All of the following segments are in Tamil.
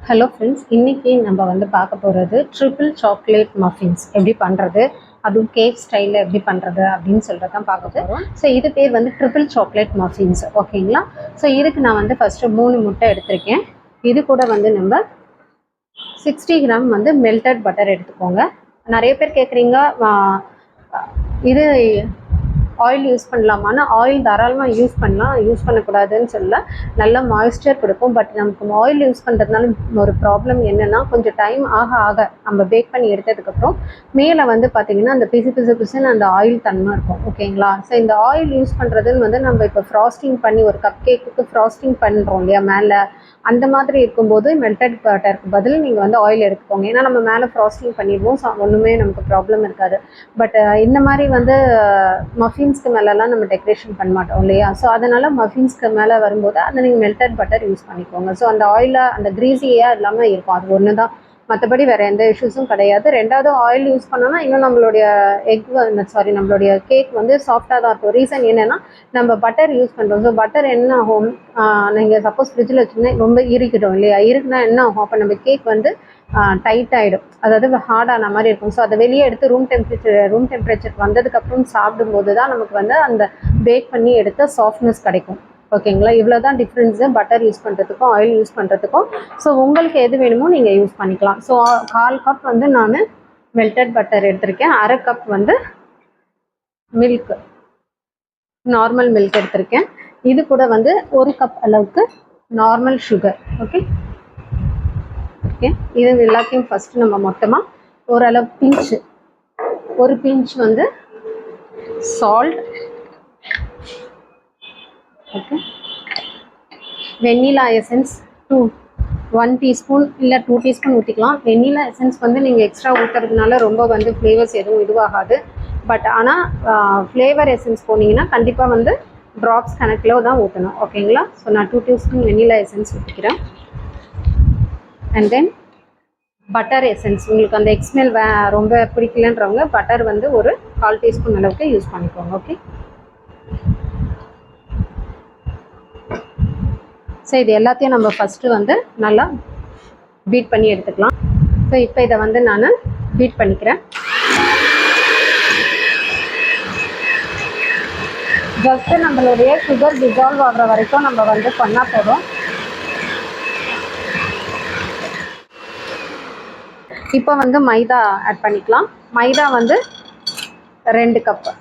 ஹலோ ஃப்ரெண்ட்ஸ், இன்றைக்கி நம்ம வந்து பார்க்க போகிறது ட்ரிபிள் சாக்லேட் மஃபின்ஸ் எப்படி பண்ணுறது, அதுவும் கேக் ஸ்டைலில் எப்படி பண்ணுறது அப்படின்னு சொல்லிட்டு தான் பார்க்க போகிறோம். ஸோ இது பேர் வந்து ட்ரிபிள் சாக்லேட் மஃபின்ஸ், ஓகேங்களா? ஸோ இதுக்கு நான் வந்து ஃபஸ்ட்டு 3 முட்டை எடுத்திருக்கேன். இது கூட வந்து நம்ம 60 கிராம் வந்து மெல்டட் பட்டர் எடுத்துக்கோங்க. நிறைய பேர் கேட்குறீங்க இது ஆயில் யூஸ் பண்ணலாமான்னு. ஆயில் தாராளமாக யூஸ் பண்ணலாம், யூஸ் பண்ணக்கூடாதுன்னு சொல்ல. நல்லா மாய்ஸ்சர் கொடுக்கும். பட் நமக்கு ஆயில் யூஸ் பண்ணுறதுனால ஒரு ப்ராப்ளம் என்னென்னா, கொஞ்சம் டைம் ஆக ஆக நம்ம பேக் பண்ணி எடுத்ததுக்கப்புறம் மேலே வந்து பார்த்திங்கன்னா அந்த பிசுன்னு அந்த ஆயில் தன்மை இருக்கும், ஓகேங்களா? ஸோ இந்த ஆயில் யூஸ் பண்ணுறதுன்னு வந்து நம்ம இப்போ ஃப்ராஸ்டிங் பண்ணி ஒரு கப் கேக்குக்கு ஃப்ராஸ்டிங் பண்ணுறோம் இல்லையா, மேலே அந்த மாதிரி இருக்கும்போது மெல்டட் பட்டருக்கு பதில் நீங்கள் வந்து ஆயில் எடுத்துக்கோங்க. ஏன்னா நம்ம மேலே ஃப்ராஸ்டிங் பண்ணிடுவோம், ஸோ ஒன்றுமே நமக்கு ப்ராப்ளம் இருக்காது. பட் இந்த மாதிரி வந்து மஃபின்ஸ்க்கு மேலெலாம் நம்ம டெக்கரேஷன் பண்ண மாட்டோம் இல்லையா? ஸோ அதனால் மஃபின்ஸ்க்கு மேலே வரும்போது அதை நீங்கள் மெல்டட் பட்டர் யூஸ் பண்ணிக்கோங்க. ஸோ அந்த ஆயிலாக அந்த க்ரீஸியாக இல்லாமல் இருக்கும், அது ஒன்று தான். மற்றபடி வேறு எந்த இஷ்யூஸும் கிடையாது. ரெண்டாவது ஆயில் யூஸ் பண்ணோன்னா இன்னும் நம்மளுடைய நம்மளுடைய கேக் வந்து சாஃப்டாக தான் இருக்கும். ரீசன் என்னென்னா நம்ம பட்டர் யூஸ் பண்ணுறோம். ஸோ பட்டர் என்ன ஆகும், நீங்கள் சப்போஸ் ஃப்ரிட்ஜில் வச்சுருந்தா ரொம்ப இறுக்கிடும் இல்லையா? இருக்குன்னா என்ன ஆகும், அப்போ நம்ம கேக் வந்து டைட் ஆகிடும், அதாவது ஹார்டான மாதிரி இருக்கும். ஸோ அதை வெளியே எடுத்து ரூம் டெம்பரேச்சர் வந்ததுக்கப்புறம் சாப்பிடும்போது தான் நமக்கு வந்து அந்த பேக் பண்ணி எடுத்த சாஃப்ட்னஸ் கிடைக்கும், ஓகேங்களா? இவ்வளோ தான் டிஃப்ரென்ஸு பட்டர் யூஸ் பண்ணுறதுக்கும் ஆயில் யூஸ் பண்ணுறதுக்கும். ஸோ உங்களுக்கு எது வேணுமோ நீங்கள் யூஸ் பண்ணிக்கலாம். ஸோ 1/4 கப் வந்து நான் மெல்டட் பட்டர் எடுத்திருக்கேன். 1/2 கப் வந்து மில்க், நார்மல் மில்க் எடுத்திருக்கேன். இது கூட வந்து 1 கப் அளவுக்கு நார்மல் சுகர், ஓகே. இது எல்லாத்தையும் ஃபஸ்ட்டு நம்ம மொத்தமாக ஓரளவு ஒரு பிஞ்ச் வந்து salt, okay. Vanilla essence 1 teaspoon இல்லை 2 டீஸ்பூன் ஊற்றிக்கலாம். வெண்ணிலா எசன்ஸ் வந்து நீங்கள் எக்ஸ்ட்ரா ஊற்றுறதுனால ரொம்ப வந்து ஃப்ளேவர்ஸ் எதுவும் இதுவாகாது. பட் ஆனால் ஃப்ளேவர் எசன்ஸ் போனீங்கன்னா கண்டிப்பாக வந்து ட்ராப்ஸ் கணக்கில் தான் ஊற்றணும், ஓகேங்களா? ஸோ நான் 2 டீஸ்பூன் வெண்ணிலா எசன்ஸ் ஊற்றிக்கிறேன். அண்ட் தென் பட்டர் எசன்ஸ், உங்களுக்கு அந்த எக்ஸ்மெல் ரொம்ப பிடிக்கலன்றவங்க பட்டர் வந்து ஒரு 1/4 டீஸ்பூன் அளவுக்கு யூஸ் பண்ணிக்கோங்க, ஓகே. ஸோ இது எல்லாத்தையும் நம்ம ஃபஸ்ட்டு வந்து நல்லா பீட் பண்ணி எடுத்துக்கலாம். ஸோ இப்போ இதை வந்து நான் பீட் பண்ணிக்கிறேன். ஜஸ்ட்டு நம்மளுடைய சுகர் டிசால்வ் ஆகிற வரைக்கும் நம்ம வந்து பண்ணால் போதும். இப்போ வந்து மைதா ஆட் பண்ணிக்கலாம். மைதா வந்து 2 கப்பு.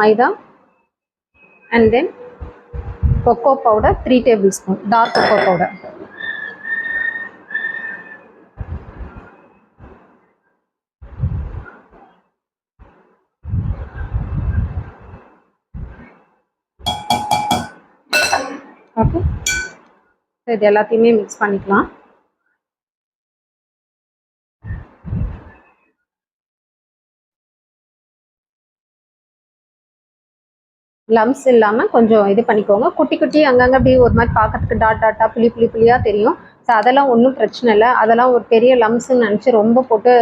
மைதா. And then cocoa powder 3 tablespoon, dark cocoa powder. Okay, இது எல்லாத்தையுமே மிக்ஸ் பண்ணிக்கலாம். லம்ஸ் இல்லாமல் கொஞ்சம் இது பண்ணிக்கோங்க. குட்டி குட்டி அங்கங்கே அப்படி ஒரு மாதிரி பார்க்கறதுக்கு டாட்டாக புளியாக தெரியும். ஸோ அதெல்லாம் ஒன்றும் பிரச்சனை இல்லை. அதெல்லாம் ஒரு பெரிய லம்ஸ்ன்னு நினச்சி ரொம்ப போட்டு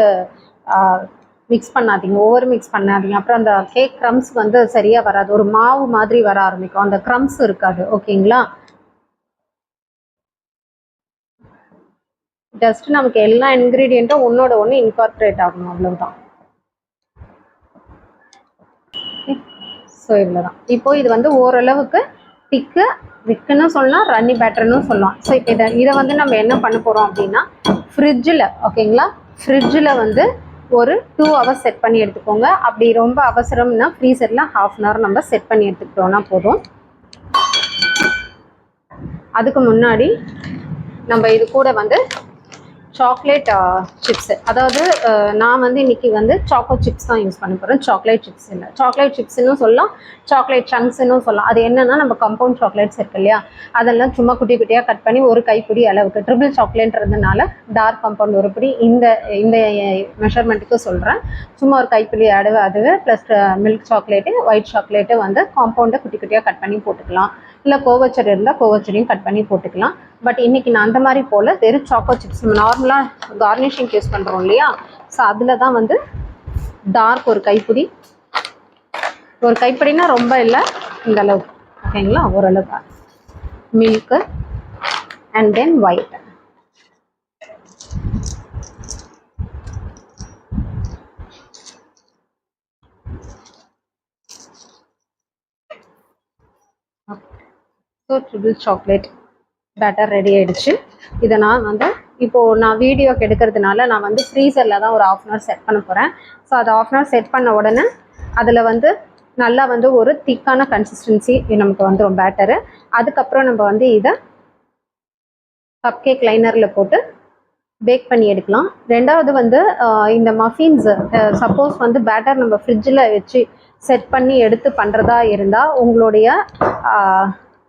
மிக்ஸ் பண்ணாதீங்க, ஓவர் மிக்ஸ் பண்ணாதீங்க. அப்புறம் அந்த கேக் க்ரம்ஸ் வந்து சரியாக வராது, ஒரு மாவு மாதிரி வர ஆரம்பிக்கும், அந்த க்ரம்ஸ் இருக்காது, ஓகேங்களா? ஜஸ்ட் நமக்கு எல்லா இன்க்ரீடியண்ட்டும் ஒன்றோட ஒன்று இன்கார்பரேட் ஆகணும், அவ்வளவுதான். ஸோ இவ்வளோதான். இப்போது இது வந்து ஓரளவுக்கு திக்குன்னு சொல்லலாம், ரன்னி பேட்டர்னு சொல்லலாம். ஸோ இப்போ இதை வந்து நம்ம என்ன பண்ண போகிறோம் அப்படின்னா ஃப்ரிட்ஜில், ஓகேங்களா, ஃப்ரிட்ஜில் வந்து ஒரு 2 ஹவர்ஸ் செட் பண்ணி எடுத்துக்கோங்க. அப்படி ரொம்ப அவசரம்னா ஃப்ரீசரில் 1/2 அன் ஹவர் நம்ம செட் பண்ணி எடுத்துக்கிட்டோன்னா போதும். அதுக்கு முன்னாடி நம்ம இது கூட வந்து சாக்லேட் சிப்ஸு, அதாவது நான் வந்து இன்றைக்கி வந்து சாக்கோ சிப்ஸ் தான் யூஸ் பண்ண போகிறேன், சாக்லேட் சிப்ஸ் இல்லை. சாக்லேட் சிப்ஸ்ன்னு சொல்லலாம், சாக்லேட் சங்க்ஸ்ன்னு சொல்லலாம். அது என்னென்னா நம்ம கம்பவுண்ட் சாக்லேட்ஸ் இருக்கு இல்லையா, அதெல்லாம் சும்மா குட்டி குட்டியாக கட் பண்ணி ஒரு கைப்பிடி அளவுக்கு, ட்ரிபிள் சாக்லேட்ன்றதுனால டார்க் கம்பவுண்ட் ஒரு பிடி, இந்த மெஷர்மெண்ட்டுக்கு சொல்கிறேன். சும்மா ஒரு கைப்பிடி அதுவே plus milk chocolate, white chocolate வந்து காம்பவுண்டை குட்டி குட்டியாக கட் பண்ணி போட்டுக்கலாம். இல்லை கோவச்சர் இருந்தால் கோவச்சரையும் கட் பண்ணி போட்டுக்கலாம். பட் இன்றைக்கி நான் அந்த மாதிரி போல் வெறும் சாக்கோ சிப்ஸ் நம்ம நார்மலாக கார்னிஷிங் யூஸ் பண்ணுறோம் இல்லையா, ஸோ அதில் தான் வந்து டார்க் ஒரு கைப்பிடினா ரொம்ப இல்லை, இந்த அளவுக்கு ஓகேங்களா, ஓரளவுக்கு milk and then white. So triple chocolate batter ready ஆகிடுச்சு. இதை நான் வந்து இப்போது நான் வீடியோக்கு எடுக்கிறதுனால நான் வந்து ஃப்ரீசரில் தான் ஒரு 1/2 hour செட் பண்ண போகிறேன். ஸோ அதை 1/2 hour செட் பண்ண உடனே அதில் வந்து நல்லா வந்து ஒரு திக்கான கன்சிஸ்டன்சி நமக்கு வந்துடும் பேட்டரு. அதுக்கப்புறம் நம்ம வந்து இதை கப் கேக் லைனரில் போட்டு பேக் பண்ணி எடுக்கலாம். ரெண்டாவது வந்து இந்த மஃபின்ஸ் சப்போஸ் வந்து பேட்டர் நம்ம ஃப்ரிட்ஜில் வச்சு செட் பண்ணி எடுத்து பண்ணுறதா இருந்தால் உங்களுடைய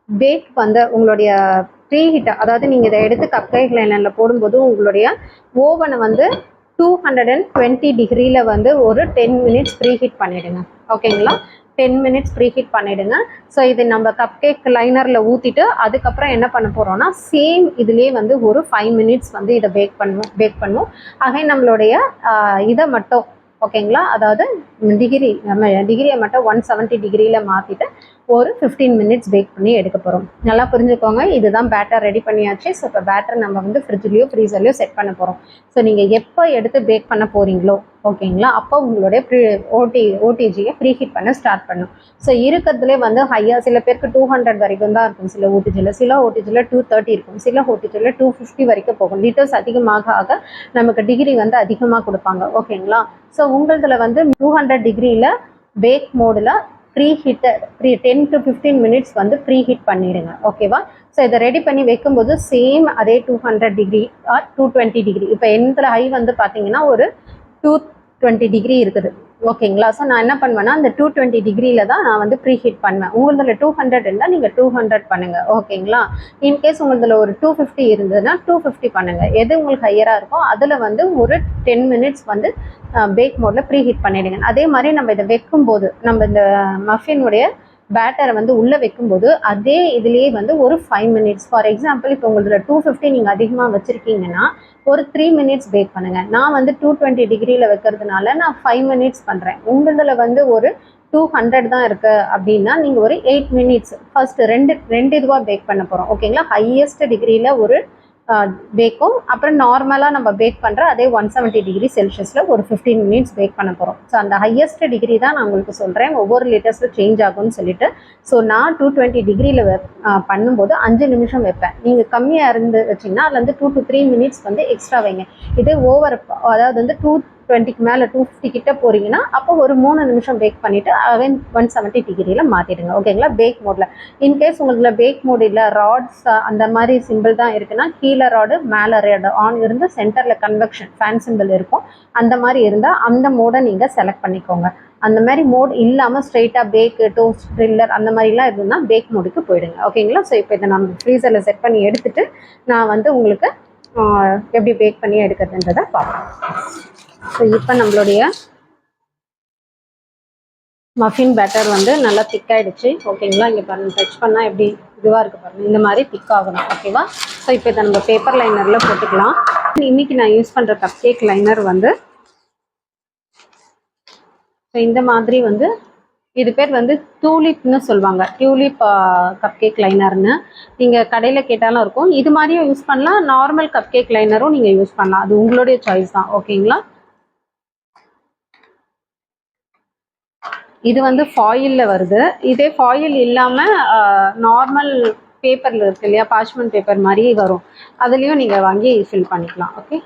பேக் வந்து உங்களுடைய ப்ரீஹீட், அதாவது நீங்கள் இதை எடுத்து கப் கேக் லைனரில் போடும்போது உங்களுடைய ஓவனை வந்து 220 டிகிரியில் வந்து ஒரு 10 minutes ப்ரீஹீட் பண்ணிவிடுங்க. ஓகேங்களா, 10 minutes ப்ரீஹீட் பண்ணிவிடுங்க. ஸோ இது நம்ம கப் கேக் லைனரில் ஊற்றிட்டு அதுக்கப்புறம் என்ன பண்ண போகிறோம்னா சேம் இதுலேயே வந்து ஒரு 5 minutes வந்து இதை பேக் பண்ணுவோம். ஆக நம்மளுடைய இதை மட்டும் ஓகேங்களா, அதாவது டிகிரியை மட்டும் 170 டிகிரியில் மாற்றிட்டு ஒரு 15 minutes பேக் பண்ணி எடுக்க போகிறோம். நல்லா புரிஞ்சுக்கோங்க. இதுதான் பேட்டர் ரெடி பண்ணியாச்சு. ஸோ இப்போ பேட்டர் நம்ம வந்து ஃப்ரிட்ஜ்லேயோ ஃப்ரீசர்லையோ செட் பண்ண போகிறோம். ஸோ நீங்கள் எப்போ எடுத்து பேக் பண்ண போகிறீங்களோ ஓகேங்களா, அப்போ உங்களுடைய ஓடிஜியை ப்ரீ ஹீட் பண்ண ஸ்டார்ட் பண்ணும். ஸோ இருக்கிறதுலே வந்து ஹையாக சில பேருக்கு 200 வரைக்கும் தான் இருக்கும் சில ஓடிஜியில் 230 இருக்கும், சில ஓடிஜியில் 250 வரைக்கும் போகும். லிட்டர்ஸ் அதிகமாக ஆக நமக்கு டிகிரி வந்து அதிகமாக கொடுப்பாங்க. ஓகேங்களா, ஸோ உங்களதில் வந்து 200 டிகிரியில் பேக் மோடில் ப்ரீ 10 to 15 minutes வந்து ப்ரீ ஹீட் பண்ணிடுங்க. ஓகேவா, ஸோ இதை ரெடி பண்ணி வைக்கும்போது சேம் அதே 200 டிகிரி ஆர் 220 டிகிரி. இப்போ எந்த ஹை வந்து பார்த்தீங்கன்னா ஒரு 220 டிகிரி இருக்குது. ஓகேங்களா, ஸோ நான் என்ன பண்ணுவேன்னா அந்த 220 டிகிரியில் தான் நான் வந்து ப்ரீ ஹீட் பண்ணுவேன். உங்களதில் 200 இருந்தால் நீங்கள் 200 பண்ணுங்கள். ஓகேங்களா, இன்கேஸ் உங்களதில் ஒரு 250 இருந்ததுன்னா 250 பண்ணுங்கள். எது உங்களுக்கு ஹையராக இருக்கோ அதில் வந்து ஒரு 10 minutes வந்து பேக் மோடில் ப்ரீ ஹீட் பண்ணிவிடுங்க. அதே மாதிரி நம்ம இதை வைக்கும்போது நம்ம இந்த மஃபினுடைய பேட்டரை வந்து உள்ளே வைக்கும்போது அதே இதுலேயே வந்து ஒரு 5 minutes. ஃபார் எக்ஸாம்பிள் இப்போ உங்களுக்கு 250 நீங்கள் அதிகமாக வச்சுருக்கீங்கன்னா ஒரு 3 minutes பேக் பண்ணுங்கள். நான் வந்து 220 டிகிரியில் வைக்கிறதுனால நான் 5 minutes பண்ணுறேன். உங்களதில் வந்து ஒரு 200 தான் இருக்குது அப்படின்னா நீங்கள் ஒரு 8 minutes ஃபர்ஸ்ட் ரெண்டு இதுவாக பேக் பண்ண போகிறோம். ஓகேங்களா, ஹையஸ்ட் டிகிரியில் ஒரு பேக்கும், அப்புறம் நார்மலாக நம்ம பேக் பண்ணுற அதே 170 டிகிரி செல்சியஸில் ஒரு 15 minutes பேக் பண்ண போகிறோம். ஸோ அந்த ஹையஸ்ட் டிகிரி தான் நான் உங்களுக்கு சொல்கிறேன், ஒவ்வொரு லிட்டர்ஸில் சேஞ்ச் ஆகும்னு சொல்லிட்டு. ஸோ நான் 220 டிகிரியில் பண்ணும்போது 5 நிமிஷம் வைப்பேன். நீங்கள் கம்மியாக இருந்து வச்சிங்கன்னா அதில் வந்து 2 to 3 minutes வந்து எக்ஸ்ட்ரா வைங்க. இதே ஓவர் அதாவது வந்து 220க்கு மேலே 250 கிட்ட போகிறீங்கன்னா அப்போ ஒரு 3 நிமிஷம் பேக் பண்ணிவிட்டு அகைன் 170 டிகிரியில் மாற்றிடுங்க. ஓகேங்களா, பேக் மோடில். இன்கேஸ் உங்களுக்கு பேக் மோட் இல்லை, ராட்ஸ் அந்த மாதிரி சிம்பிள் தான் இருக்குன்னா கீழே ராடு மேலே ராடு ஆன் இருந்து சென்டரில் கன்வெக்ஷன் ஃபேன் சிம்பிள் இருக்கும். அந்த மாதிரி இருந்தால் அந்த மோடை நீங்கள் செலக்ட் பண்ணிக்கோங்க. அந்த மாதிரி மோட் இல்லாமல் ஸ்ட்ரெயிட்டாக பேக்கு டோஸ்ட் ட்ரில்லர் அந்த மாதிரிலாம் இருந்ததுன்னா பேக் மோடுக்கு போயிடுங்க. ஓகேங்களா, ஸோ இப்போ இதை நம்ம ஃப்ரீசரில் செட் பண்ணி எடுத்துகிட்டு நான் வந்து உங்களுக்கு எப்படி பேக் பண்ணி எடுக்கிறதுன்றதை பார்ப்பேன். ஸோ இப்போ நம்மளுடைய மஃபின் பேட்டர் வந்து நல்லா திக்காயிடுச்சு. ஓகேங்களா, இங்கே பாருங்கள், டச் பண்ணால் எப்படி இதுவாக இருக்குது பாருங்கள், இந்த மாதிரி திக் ஆகணும். ஓகேவா, ஸோ இப்போ இதை நம்ம பேப்பர் லைனரில் போட்டுக்கலாம். இன்றைக்கி நான் யூஸ் பண்ணுற கப் கேக் லைனர் வந்து ஸோ இந்த மாதிரி வந்து இது பேர் வந்து டியூலிப்னு சொல்லுவாங்க, டியூலிப் கப் கேக் லைனர்னு. நீங்கள் கடையில் கேட்டாலும் இருக்கும். இது மாதிரியும் யூஸ் பண்ணலாம், நார்மல் கப் கேக் லைனரும் நீங்கள் யூஸ் பண்ணலாம், அது உங்களுடைய சாய்ஸ் தான். ஓகேங்களா, இது வந்து ஃபாயிலில் வருது. இதே ஃபாயில் இல்லாமல் நார்மல் பேப்பரில் இருக்கு இல்லையா, பார்ச்மெண்ட் பேப்பர் மாதிரி வரும், அதுலேயும் நீங்கள் வாங்கி ஃபில் பண்ணிக்கலாம். ஓகே,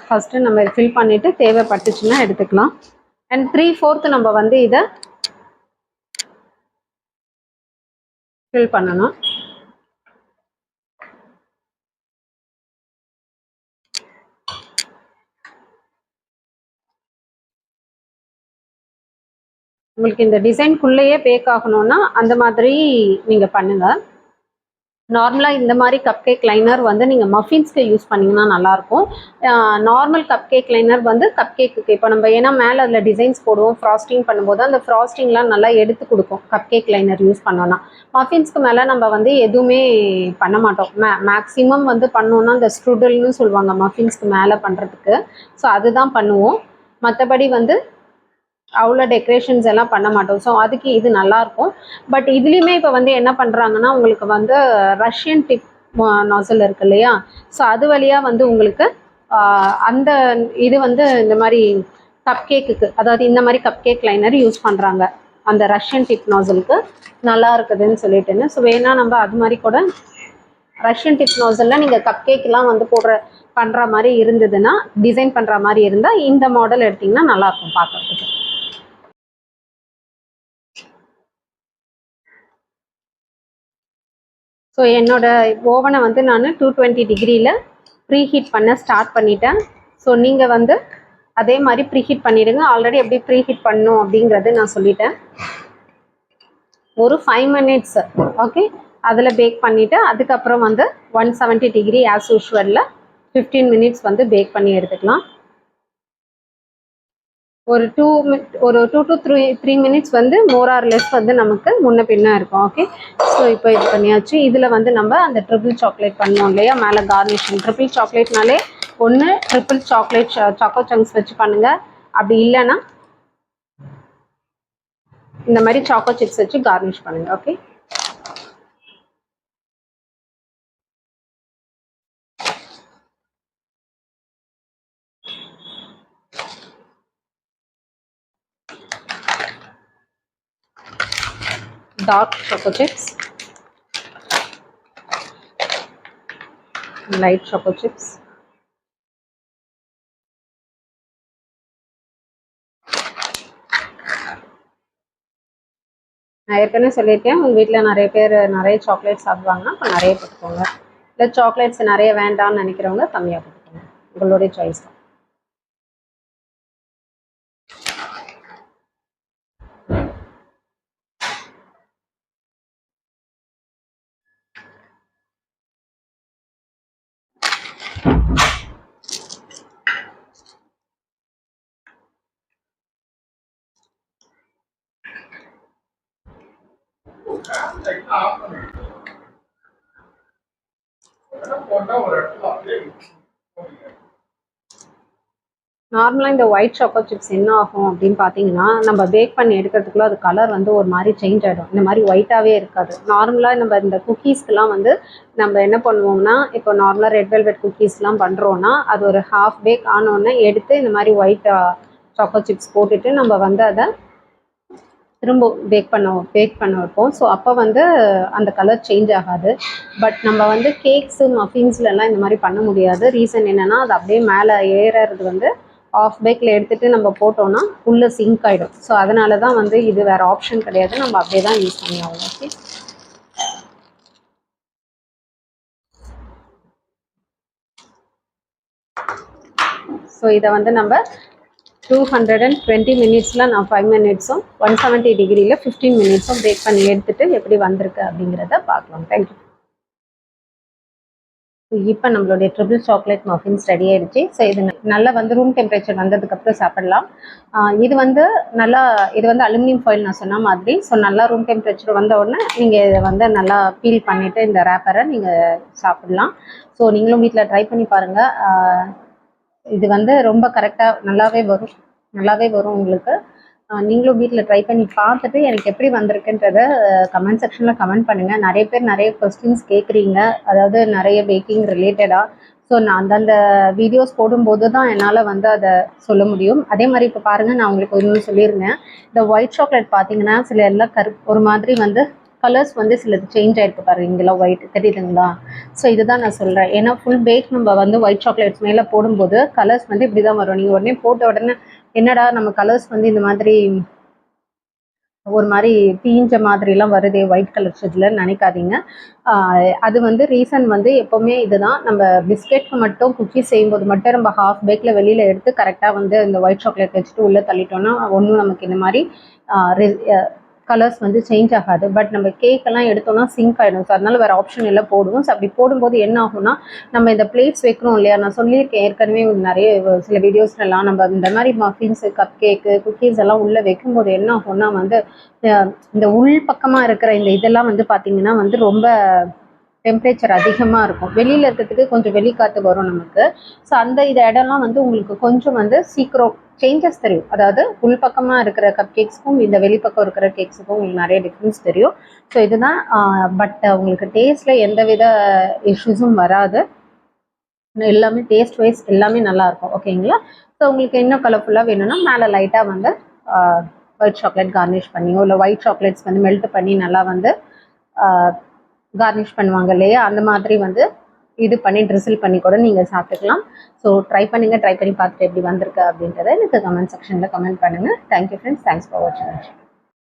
ஃபஸ்ட்டு நம்ம ஃபில் பண்ணிவிட்டு தேவைப்பட்டுச்சுன்னா எடுத்துக்கலாம். அண்ட் 3/4 நம்ம வந்து இதை ஃபில் பண்ணணும். உங்களுக்கு இந்த டிசைன்குள்ளேயே பேக் ஆகணும்னா அந்த மாதிரி நீங்கள் பண்ணுங்கள். நார்மலாக இந்த மாதிரி கப் கேக் லைனர் வந்து நீங்கள் மஃபின்ஸ்க்கு யூஸ் பண்ணிங்கன்னா நல்லாயிருக்கும். நார்மல் கப் கேக் லைனர் வந்து கப் கேக்குக்கு இப்போ நம்ம ஏன்னா மேலே அதில் டிசைன்ஸ் போடுவோம் ஃப்ராஸ்டிங் பண்ணும்போது அந்த ஃப்ராஸ்டிங்லாம் நல்லா எடுத்து கொடுக்கும் கப் கேக் லைனர் யூஸ் பண்ணோன்னா. மஃபின்ஸ்க்கு மேலே நம்ம வந்து எதுவுமே பண்ண மாட்டோம். மேக்ஸிமம் வந்து பண்ணோன்னா அந்த ஸ்ட்ருடல்னு சொல்லுவாங்க மஃபின்ஸ்க்கு மேலே பண்ணுறதுக்கு. ஸோ அதுதான் பண்ணுவோம். மற்றபடி வந்து அவ்வளோ டெக்கரேஷன்ஸ் எல்லாம் பண்ண மாட்டோம். ஸோ அதுக்கு இது நல்லாயிருக்கும். பட் இதுலேயுமே இப்போ வந்து என்ன பண்ணுறாங்கன்னா உங்களுக்கு வந்து ரஷ்யன் டிப் நாசல் இருக்கு இல்லையா, ஸோ அது வழியாக வந்து உங்களுக்கு அந்த இது வந்து இந்த மாதிரி கப் கேக்குக்கு, அதாவது இந்த மாதிரி கப் கேக் லைனர் யூஸ் பண்ணுறாங்க அந்த ரஷ்யன் டிப் நாசலுக்கு நல்லா இருக்குதுன்னு சொல்லிட்டுன்னு. ஸோ வேணால் நம்ம அது மாதிரி கூட ரஷ்யன் டிப் நாசலில் நீங்கள் கப் கேக்லாம் வந்து பண்ணுற மாதிரி இருந்ததுன்னா, டிசைன் பண்ணுற மாதிரி இருந்தால் இந்த மாடல் எடுத்திங்கன்னா நல்லாயிருக்கும் பார்க்குறதுக்கு. ஸோ என்னோட ஓவனை வந்து நான் 220 டிகிரியில் ப்ரீ ஹீட் பண்ண ஸ்டார்ட் பண்ணிட்டேன். ஸோ நீங்கள் வந்து அதே மாதிரி ப்ரீ ஹீட் பண்ணிடுங்க. ஆல்ரெடி எப்படி ப்ரீ ஹீட் பண்ணணும் அப்படிங்கிறது நான் சொல்லிட்டேன். ஒரு 5 மினிட்ஸ் ஓகே அதில் பேக் பண்ணிவிட்டு அதுக்கப்புறம் வந்து 170 டிகிரி ஆஸ் யூஷுவலில் 15 மினிட்ஸ் வந்து பேக் பண்ணி எடுத்துக்கலாம். ஒரு 2 to 3 மினிட்ஸ் வந்து மோர் ஆர் லெஸ் வந்து நமக்கு முன்ன பின்ன இருக்கும். ஓகே, ஸோ இப்போ இது பண்ணியாச்சு. இதில் வந்து நம்ம அந்த ட்ரிபிள் சாக்லேட் பண்ணோம் இல்லையா, மேலே கார்னிஷிங். ட்ரிபிள் சாக்லேட்னாலே ஒன்று ட்ரிபிள் சாக்லேட் சாக்கோ சங்க்ஸ் வச்சு பண்ணுங்கள், அப்படி இல்லைன்னா இந்த மாதிரி சாக்கோ சிப்ஸ் வச்சு கார்னிஷ் பண்ணுங்கள். Okay, dark choco chips, light choco chips, நான் ஏற்கனவே சொல்லியிருக்கேன் உங்கள் வீட்டில் நிறைய பேர் நிறைய சாக்லேட் சாப்பிடுவாங்கன்னா அப்போ நிறைய போட்டுக்கோங்க. இல்லை சாக்லேட்ஸ் நிறைய வேண்டாம்னு நினைக்கிறவங்க கம்மியாக போட்டுக்கோங்க, உங்களுடைய சாய்ஸ் தான். நார்மலாக இந்த ஒயிட் சாக்கோ சிப்ஸ் என்ன ஆகும் அப்படின்னு பார்த்தீங்கன்னா, நம்ம பேக் பண்ணி எடுக்கிறதுக்குள்ள அது கலர் வந்து ஒரு மாதிரி சேஞ்ச் ஆகிடும். இந்த மாதிரி ஒயிட்டாகவே இருக்காது. நார்மலாக நம்ம இந்த குக்கீஸ்க்கெலாம் வந்து நம்ம என்ன பண்ணுவோம்னா, இப்போ நார்மலாக ரெட் வெல்வெட் குக்கீஸ்லாம் பண்ணுறோன்னா அது ஒரு ஹாஃப் பேக் ஆனோடனே எடுத்து இந்த மாதிரி ஒயிட் சாக்கோ சிப்ஸ் போட்டுட்டு நம்ம வந்து அதை திரும்ப பேக் பண்ண வைப்போம். ஸோ அப்போ வந்து அந்த கலர் சேஞ்ச் ஆகாது. பட் நம்ம வந்து கேக்ஸு மஃபின்ஸ்லலாம் இந்த மாதிரி பண்ண முடியாது. ரீசன் என்னென்னா அது அப்படியே மேலே ஏறுறது வந்து ஆஃப் பேக்கில் எடுத்துகிட்டு நம்ம போட்டோன்னா உள்ளே சிங்க் ஆகிடும். ஸோ அதனால தான் வந்து இது வேறு ஆப்ஷன் கிடையாது, நம்ம அப்படியே தான் யூஸ் பண்ணி ஆகணும். ஓகே, ஸோ இதை வந்து நம்ம 220 மினிட்ஸில் நான் 5 மினிட்ஸும் 170 டிகிரியில் 15 மினிட்ஸும் பேக் பண்ணி எடுத்துகிட்டு எப்படி வந்திருக்கு அப்படிங்கிறத பார்க்கலாம். தேங்க்யூ. இப்போ நம்மளுடைய ட்ரிபிள் சாக்லேட் மஃபின்ஸ் ரெடி ஆகிடுச்சு. ஸோ இது நல்லா வந்து ரூம் டெம்பரேச்சர் வந்ததுக்கப்புறம் சாப்பிடலாம். இது வந்து அலுமினியம் ஃபாயில் நான் சொன்ன மாதிரி. ஸோ நல்லா ரூம் டெம்பரேச்சர் வந்த உடனே நீங்கள் இதை வந்து நல்லா பீல் பண்ணிவிட்டு இந்த ரேப்பரை நீங்கள் சாப்பிடலாம். ஸோ நீங்களும் வீட்டில் ட்ரை பண்ணி பாருங்கள். இது வந்து ரொம்ப கரெக்டாக நல்லாவே வரும் உங்களுக்கு. நீங்களும் வீட்டில் ட்ரை பண்ணி பார்த்துட்டு எனக்கு எப்படி வந்திருக்குன்றத கமெண்ட் செக்ஷனில் கமெண்ட் பண்ணுங்கள். நிறைய பேர் நிறைய கொஸ்டின்ஸ் கேட்குறீங்க, அதாவது நிறைய பேக்கிங் ரிலேட்டடாக. ஸோ நான் அந்தந்த வீடியோஸ் போடும்போது தான் என்னால் வந்து அதை சொல்ல முடியும். அதே மாதிரி இப்போ பாருங்கள், நான் உங்களுக்கு இன்னும் சொல்லியிருந்தேன், இந்த ஒயிட் சாக்லேட் பார்த்தீங்கன்னா சில எல்லாம் ஒரு மாதிரி வந்து கலர்ஸ் வந்து சிலது சேஞ்ச் ஆகிருக்கு பாருங்க, இங்கெல்லாம் ஒயிட் தெரியுதுங்களா? ஸோ இதுதான் நான் சொல்கிறேன். ஏன்னா ஃபுல் பேக் நம்ம வந்து ஒயிட் சாக்லேட்ஸ் மேலே போடும்போது கலர்ஸ் வந்து இப்படி தான் வரும். நீங்கள் உடனே போட்ட உடனே என்னடா நம்ம கலர்ஸ் வந்து இந்த மாதிரி ஒரு மாதிரி தீஞ்ச மாதிரிலாம் வருதே ஒயிட் கலர் இதில் நினைக்காதீங்க. அது வந்து ரீசன் வந்து எப்போவுமே இதுதான், நம்ம பிஸ்கெட்க்கு மட்டும் குக்கீஸ் செய்யும்போது மட்டும் நம்ம ஹாஃப் பேக்கில் வெளியில் எடுத்து கரெக்டாக வந்து இந்த ஒயிட் சாக்லேட் வச்சுட்டு உள்ளே தள்ளிட்டோன்னா ஒன்றும் நமக்கு இந்த மாதிரி கலர்ஸ் வந்து சேஞ்ச் ஆகாது. பட் நம்ம கேக்கெல்லாம் எடுத்தோம்னா சிங்க் ஆகிடும். ஸோ அதனால வேறு ஆப்ஷன் எல்லாம் போடுவோம். ஸோ அப்படி போடும்போது என்ன ஆகும்னா, நம்ம இந்த பிளேட்ஸ் வைக்கிறோம் இல்லையா, நான் சொல்லியிருக்கேன் ஏற்கனவே நிறைய சில வீடியோஸ்லாம், நம்ம இந்த மாதிரி மஃபின்ஸு, கப் கேக்கு, குக்கீஸ் எல்லாம் உள்ளே வைக்கும்போது என்ன ஆகும்னா வந்து இந்த உள் பக்கமாக இருக்கிற இந்த இதெல்லாம் வந்து பார்த்திங்கன்னா வந்து ரொம்ப டெம்பரேச்சர் அதிகமாக இருக்கும். வெளியில் இருக்கிறதுக்கு கொஞ்சம் வெளிக்காற்று வரும் நமக்கு. ஸோ அந்த இடம்லாம் வந்து உங்களுக்கு கொஞ்சம் வந்து சீக்கிரம் சேஞ்சஸ் தெரியும். அதாவது உள்பக்கமாக இருக்கிற கப் கேக்ஸுக்கும் இந்த வெளிப்பக்கம் இருக்கிற கேக்ஸுக்கும் உங்களுக்கு நிறைய டிஃப்ரென்ஸ் தெரியும். ஸோ இதுதான். பட் உங்களுக்கு டேஸ்ட்டில் எந்த வித இஷ்யூஸும் வராது. எல்லாமே டேஸ்ட் வைஸ் எல்லாமே நல்லாயிருக்கும். ஓகேங்களா? ஸோ உங்களுக்கு இன்னும் கலர்ஃபுல்லாக வேணும்னா மேலே லைட்டாக வந்து ஒயிட் சாக்லேட் கார்னிஷ் பண்ணியோ, இல்லை ஒயிட் சாக்லேட்ஸ் வந்து மெல்ட் பண்ணி நல்லா வந்து கார்னிஷ் பண்ணுவாங்க இல்லையா, அந்த மாதிரி வந்து இது பண்ணி ட்ரிசில் பண்ணி கூட நீங்கள் சாப்பிட்டுக்கலாம். ஸோ ட்ரை பண்ணி பார்த்துட்டு எப்படி வந்திருக்கு அப்படின்றத எனக்கு கமெண்ட் செக்ஷனில் கமெண்ட் பண்ணுங்கள். Thank you friends. தேங்க்ஸ் ஃபார் வாட்சிங்.